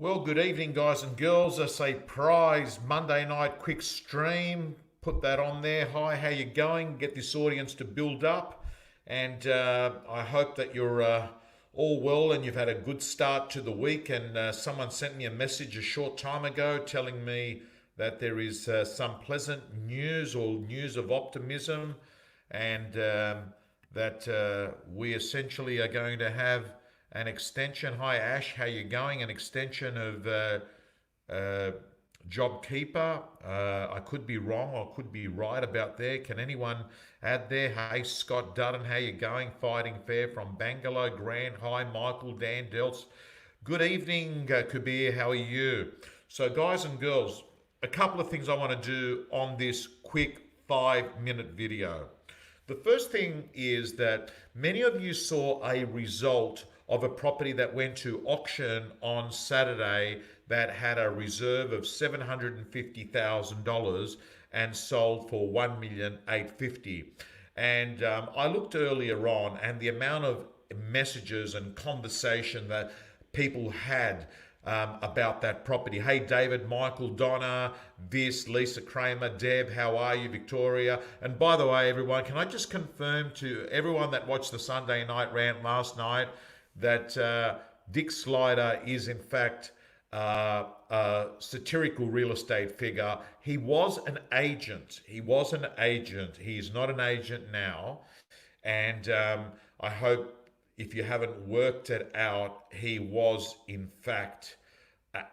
Well, good evening, guys and girls. I say prize Monday night quick stream. Put that on there. Hi, how you going? Get this audience to build up, and I hope that you're all well and you've had a good start to the week. And someone sent me a message a short time ago telling me that there is some pleasant news or news of optimism, and that we essentially are going to have an extension. Hi Ash, how you going? An extension of uh, JobKeeper. I could be wrong or could be right about there. Can anyone add there? Hey Scott Dutton, how you going? Fighting Fair from Bangalore. Grant, hi Michael, Dan Delts. Good evening, Kabir. How are you? So, guys and girls, a couple of things I want to do on this quick 5-minute video. The first thing is that many of you saw a result of a property that went to auction on Saturday that had a reserve of $750,000 and sold for $1,850,000. And I looked earlier on, and the amount of messages and conversation that people had about that property. Hey, David, Michael, Donna, Vis, Lisa Kramer, Deb, how are you, Victoria? And by the way, everyone, can I just confirm to everyone that watched the Sunday night rant last night that Dick Slider is in fact a satirical real estate figure. He was an agent. He was an agent. He is not an agent now. And I hope if you haven't worked it out, he was in fact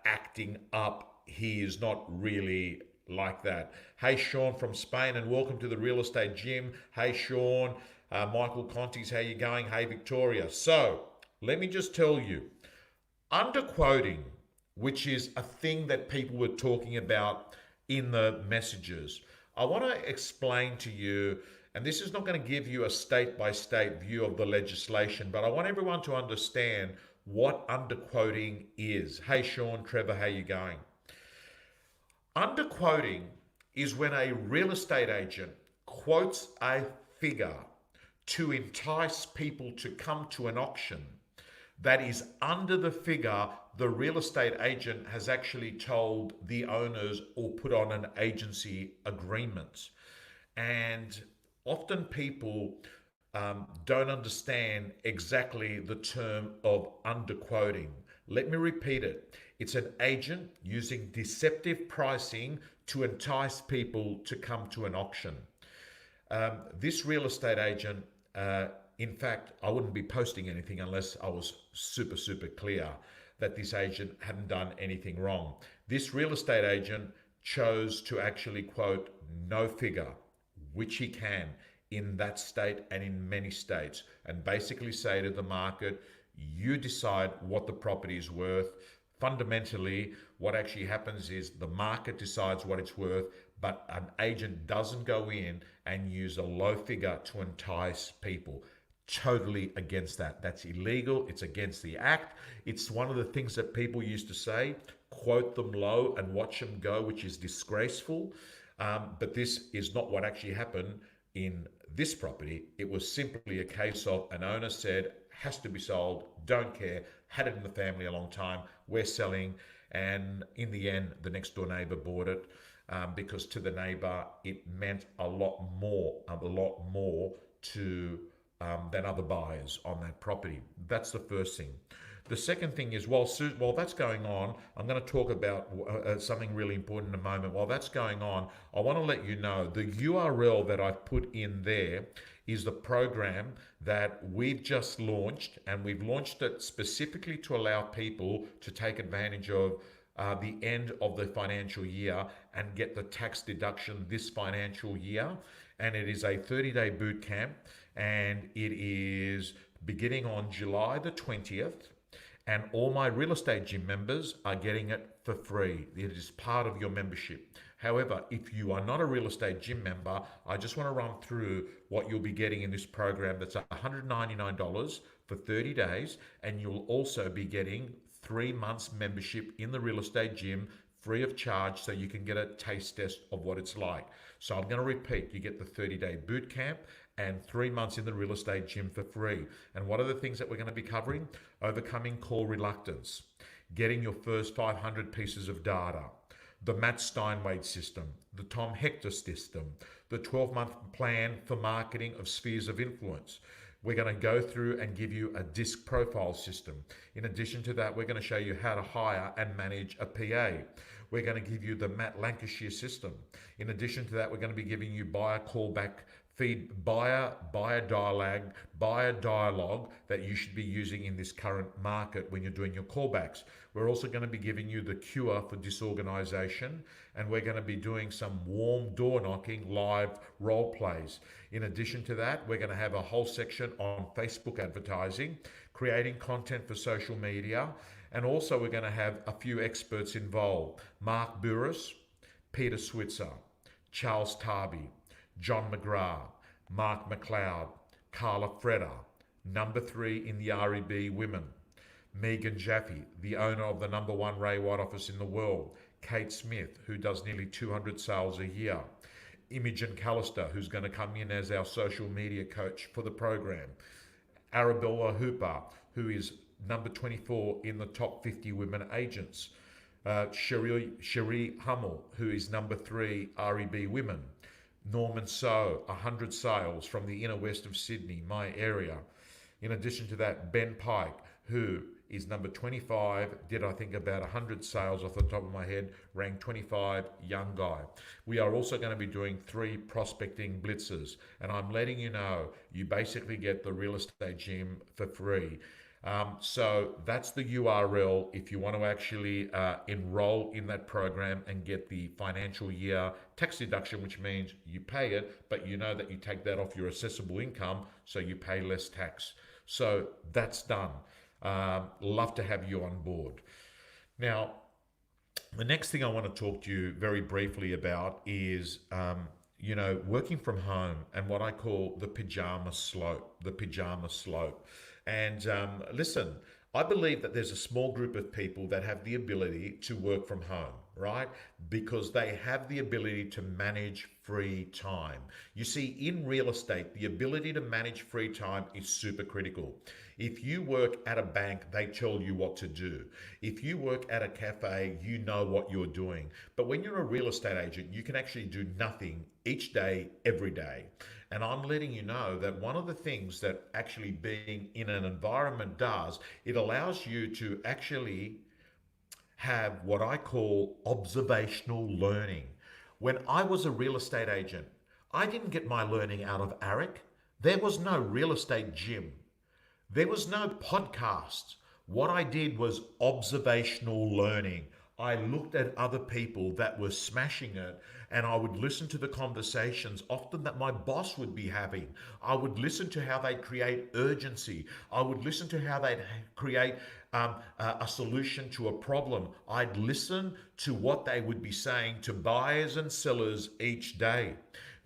acting up. He is not really like that. Hey, Sean from Spain, and welcome to the Real Estate Gym. Hey, Sean. Michael Conti's, how you going? Hey, Victoria. So let me just tell you, underquoting, which is a thing that people were talking about in the messages. I want to explain to you, and this is not going to give you a state-by-state view of the legislation, but I want everyone to understand what underquoting is. Hey, Sean, Trevor, how you going? Underquoting is when a real estate agent quotes a figure to entice people to come to an auction that is under the figure the real estate agent has actually told the owners or put on an agency agreement. And often people don't understand exactly the term of underquoting. Let me repeat it. It's an agent using deceptive pricing to entice people to come to an auction. This real estate agent, in fact, I wouldn't be posting anything unless I was super, super clear that this agent hadn't done anything wrong. This real estate agent chose to actually quote no figure, which he can in that state and in many states, and basically say to the market, you decide what the property is worth. Fundamentally, what actually happens is the market decides what it's worth, but an agent doesn't go in and use a low figure to entice people. Totally against that. That's illegal. It's against the act. It's one of the things that people used to say, quote them low and watch them go, which is disgraceful. But this is not what actually happened in this property. It was simply a case of an owner said, has to be sold, don't care, had it in the family a long time, we're selling. And in the end, the next door neighbor bought it because to the neighbor, it meant a lot more to than other buyers on that property. That's the first thing. The second thing is, while that's going on, I'm going to talk about something really important in a moment. While that's going on, I want to let you know the URL that I've put in there is the program that we've just launched, and we've launched it specifically to allow people to take advantage of the end of the financial year and get the tax deduction this financial year. And it is a 30-day boot camp, and it is beginning on July the 20th. And all my real estate gym members are getting it for free. It is part of your membership. However, if you are not a real estate gym member, I just want to run through what you'll be getting in this program. That's $199 for 30 days. And you'll also be getting 3 months membership in the real estate gym free of charge, so you can get a taste test of what it's like. So I'm going to repeat, you get the 30-day boot camp and 3 months in the real estate gym for free. And what are the things that we're going to be covering? Overcoming call reluctance, getting your first 500 pieces of data, the Matt Steinway system, the Tom Hector system, the 12-month plan for marketing of spheres of influence. We're going to go through and give you a disc profile system. In addition to that, we're going to show you how to hire and manage a PA. We're going to give you the Matt Lancashire system. In addition to that, we're going to be giving you buyer callback feed, buyer dialogue that you should be using in this current market when you're doing your callbacks. We're also going to be giving you the cure for disorganization, and we're going to be doing some warm door knocking live role plays. In addition to that, we're going to have a whole section on Facebook advertising, creating content for social media, and also we're going to have a few experts involved: Mark Burris, Peter Switzer, Charles Tarby, John McGrath, Mark McLeod, Carla Freda, number 3 in the REB Women, Megan Jaffe, the owner of the number 1 Ray White office in the world, Kate Smith, who does nearly 200 sales a year, Imogen Callister, who's going to come in as our social media coach for the program, Arabella Hooper, who is number 24 in the top 50 women agents, Cherie Hummel, who is number 3 REB Women, Norman So, 100 sales from the inner west of Sydney, my area. In addition to that, Ben Pike, who is number 25, did I think about 100 sales off the top of my head, ranked 25, young guy. We are also going to be doing 3 prospecting blitzes, and I'm letting you know, you basically get the real estate gym for free. So that's the URL if you want to actually enroll in that program and get the financial year tax deduction, which means you pay it, but you know that you take that off your assessable income, so you pay less tax. So that's done. Love to have you on board. Now, the next thing I want to talk to you very briefly about is working from home and what I call the pyjama slope, And listen, I believe that there's a small group of people that have the ability to work from home, right? Because they have the ability to manage free time. You see, in real estate, the ability to manage free time is super critical. If you work at a bank, they tell you what to do. If you work at a cafe, you know what you're doing. But when you're a real estate agent, you can actually do nothing each day, every day. And I'm letting you know that one of the things that actually being in an environment does, it allows you to actually have what I call observational learning. When I was a real estate agent, I didn't get my learning out of ARIC. There was no real estate gym. There was no podcasts. What I did was observational learning. I looked at other people that were smashing it, and I would listen to the conversations often that my boss would be having. I would listen to how they create urgency. I would listen to how they create a solution to a problem. I'd listen to what they would be saying to buyers and sellers each day.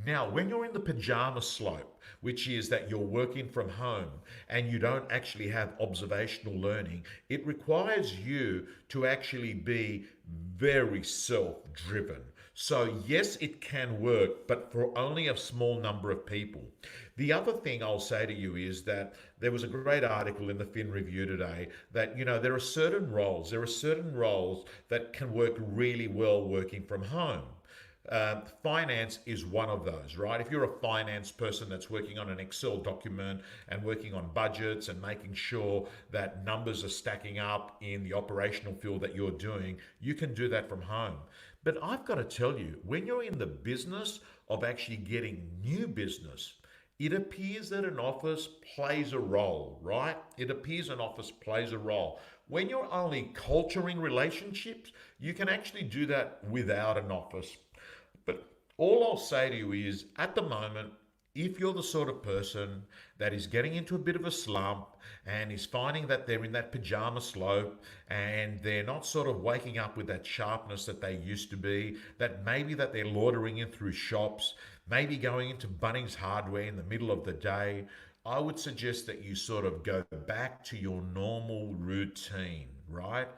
Now, when you're in the pyjama slope, which is that you're working from home and you don't actually have observational learning, it requires you to actually be very self-driven. So yes, it can work, but for only a small number of people. The other thing I'll say to you is that there was a great article in the Fin Review today that, there are certain roles that can work really well working from home. Finance is one of those, right? If you're a finance person that's working on an Excel document and working on budgets and making sure that numbers are stacking up in the operational field that you're doing, you can do that from home. But I've got to tell you, when you're in the business of actually getting new business, it appears that an office plays a role, right? It appears an office plays a role. When you're only culturing relationships, you can actually do that without an office. But all I'll say to you is, at the moment, if you're the sort of person that is getting into a bit of a slump and is finding that they're in that pyjama slope and they're not sort of waking up with that sharpness that they used to be, that maybe that they're loitering in through shops, maybe going into Bunnings Hardware in the middle of the day, I would suggest that you sort of go back to your normal routine, right?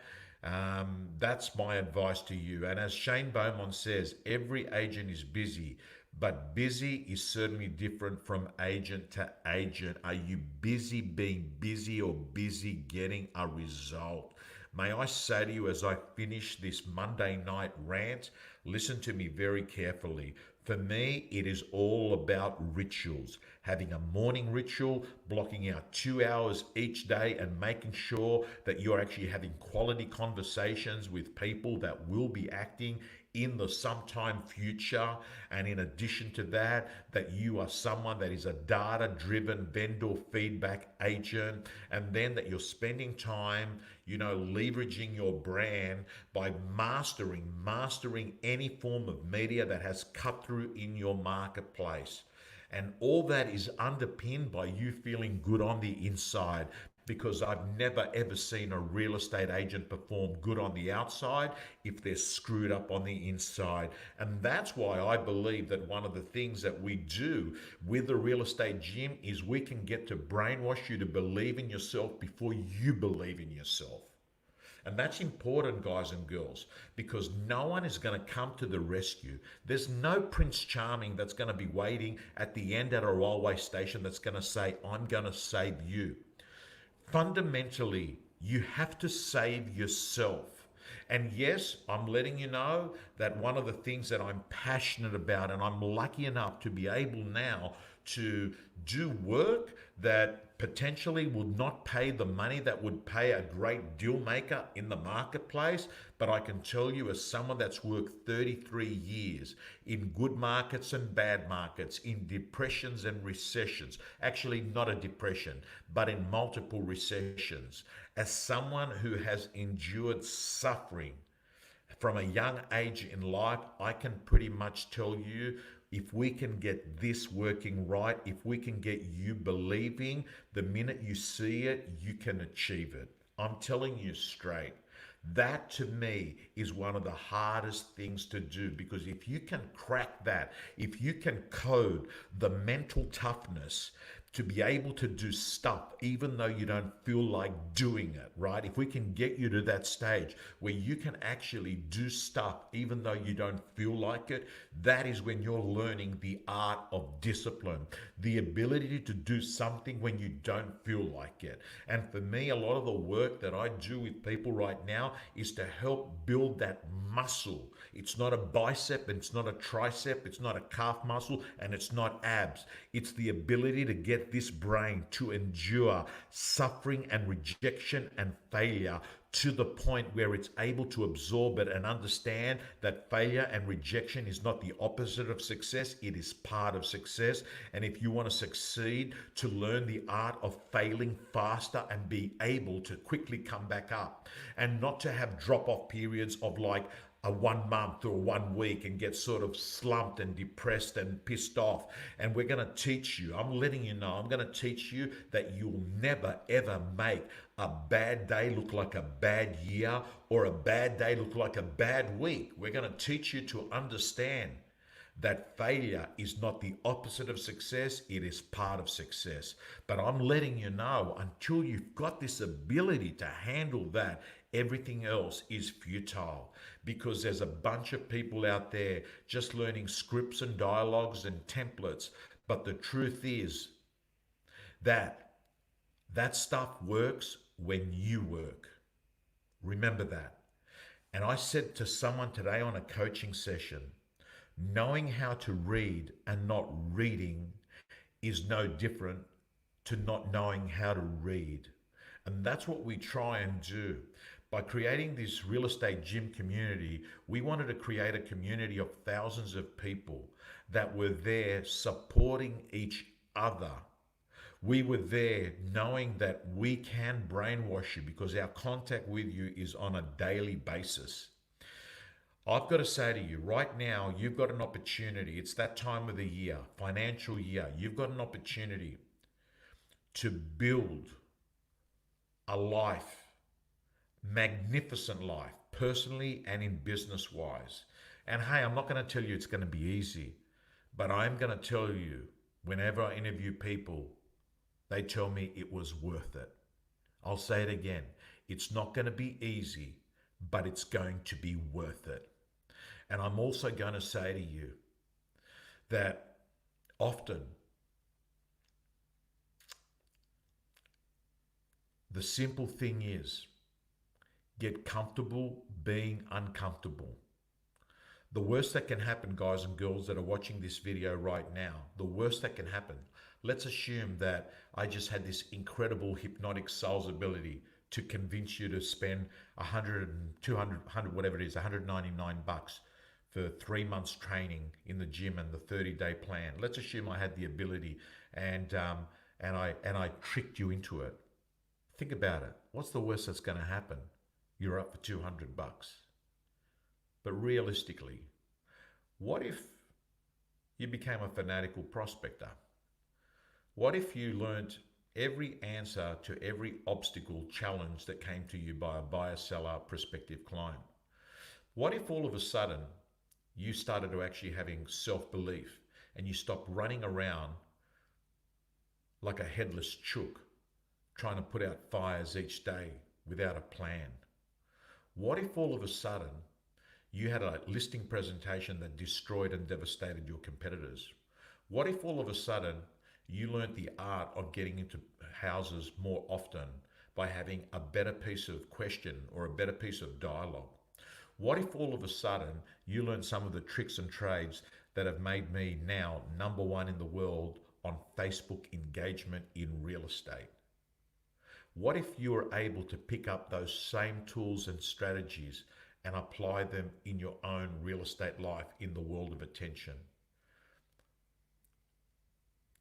That's my advice to you. And as Shane Beaumont says, every agent is busy, but busy is certainly different from agent to agent. Are you busy being busy or busy getting a result? May I say to you as I finish this Monday night rant, listen to me very carefully. For me, it is all about rituals. Having a morning ritual, blocking out 2 hours each day, and making sure that you're actually having quality conversations with people that will be acting in the sometime future. And in addition to that, that you are someone that is a data driven vendor feedback agent, and then that you're spending time, leveraging your brand by mastering any form of media that has cut through in your marketplace. And all that is underpinned by you feeling good on the inside, because I've never ever seen a real estate agent perform good on the outside if they're screwed up on the inside. And that's why I believe that one of the things that we do with the real estate gym is we can get to brainwash you to believe in yourself before you believe in yourself. And that's important, guys and girls, because no one is going to come to the rescue. There's no Prince Charming that's going to be waiting at the end at a railway station that's going to say, I'm going to save you. Fundamentally, you have to save yourself. And yes, I'm letting you know that one of the things that I'm passionate about, and I'm lucky enough to be able now to do work that potentially would not pay the money that would pay a great deal maker in the marketplace. But I can tell you, as someone that's worked 33 years in good markets and bad markets, in depressions and recessions, actually not a depression, but in multiple recessions, as someone who has endured suffering from a young age in life, I can pretty much tell you, if we can get this working right, if we can get you believing, the minute you see it, you can achieve it. I'm telling you straight. That to me is one of the hardest things to do, because if you can crack that, if you can code the mental toughness to be able to do stuff even though you don't feel like doing it, right? If we can get you to that stage where you can actually do stuff even though you don't feel like it, that is when you're learning the art of discipline, the ability to do something when you don't feel like it. And for me, a lot of the work that I do with people right now is to help build that muscle. It's not a bicep, it's not a tricep, it's not a calf muscle, and it's not abs. It's the ability to get this brain to endure suffering and rejection and failure to the point where it's able to absorb it and understand that failure and rejection is not the opposite of success, it is part of success. And if you want to succeed, to learn the art of failing faster and be able to quickly come back up, and not to have drop-off periods of like a 1 month or 1 week and get sort of slumped and depressed and pissed off. And we're going to teach you, I'm letting you know, I'm going to teach you that you'll never ever make a bad day look like a bad year, or a bad day look like a bad week. We're going to teach you to understand that failure is not the opposite of success, it is part of success. But I'm letting you know, until you've got this ability to handle that, everything else is futile, because there's a bunch of people out there just learning scripts and dialogues and templates. But the truth is that that stuff works when you work. Remember that. And I said to someone today on a coaching session, knowing how to read and not reading is no different to not knowing how to read. And that's what we try and do. By creating this real estate gym community, we wanted to create a community of thousands of people that were there supporting each other. We were there knowing that we can brainwash you, because our contact with you is on a daily basis. I've got to say to you, right now, you've got an opportunity. It's that time of the year, financial year. You've got an opportunity to build a life, magnificent life, personally and in business wise. And hey, I'm not going to tell you it's going to be easy, but I'm going to tell you, whenever I interview people, they tell me it was worth it. I'll say it again. It's not going to be easy, but it's going to be worth it. And I'm also going to say to you that often the simple thing is, Get comfortable being uncomfortable. The worst that can happen, guys and girls that are watching this video right now, the worst that can happen, let's assume that I just had this incredible hypnotic sales ability to convince you to spend 100, 200, 100, whatever it is, 199 bucks for 3 months training in the gym and the 30-day plan. Let's assume I had the ability and I tricked you into it. Think about it. What's the worst that's going to happen? You're up for 200 bucks. But realistically, what if you became a fanatical prospector? What if you learned every answer to every obstacle challenge that came to you by a buyer, seller, prospective client? What if all of a sudden you started to actually having self-belief and you stopped running around like a headless chook trying to put out fires each day without a plan? What if all of a sudden you had a listing presentation that destroyed and devastated your competitors? What if all of a sudden you learned the art of getting into houses more often by having a better piece of question or a better piece of dialogue? What if all of a sudden you learned some of the tricks and trades that have made me now #1 in the world on Facebook engagement in real estate? What if you were able to pick up those same tools and strategies and apply them in your own real estate life in the world of attention?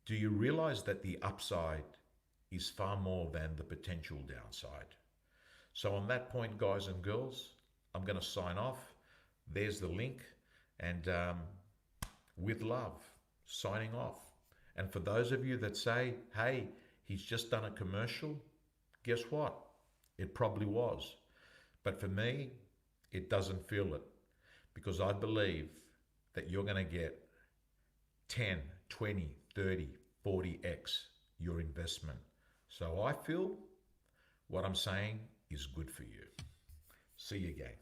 Do you realize that the upside is far more than the potential downside? So on that point, guys and girls, I'm going to sign off. There's the link. And with love, signing off. And for those of you that say, hey, he's just done a commercial, guess what? It probably was. But for me, it doesn't feel it, because I believe that you're going to get 10, 20, 30, 40x your investment. So I feel what I'm saying is good for you. See you again.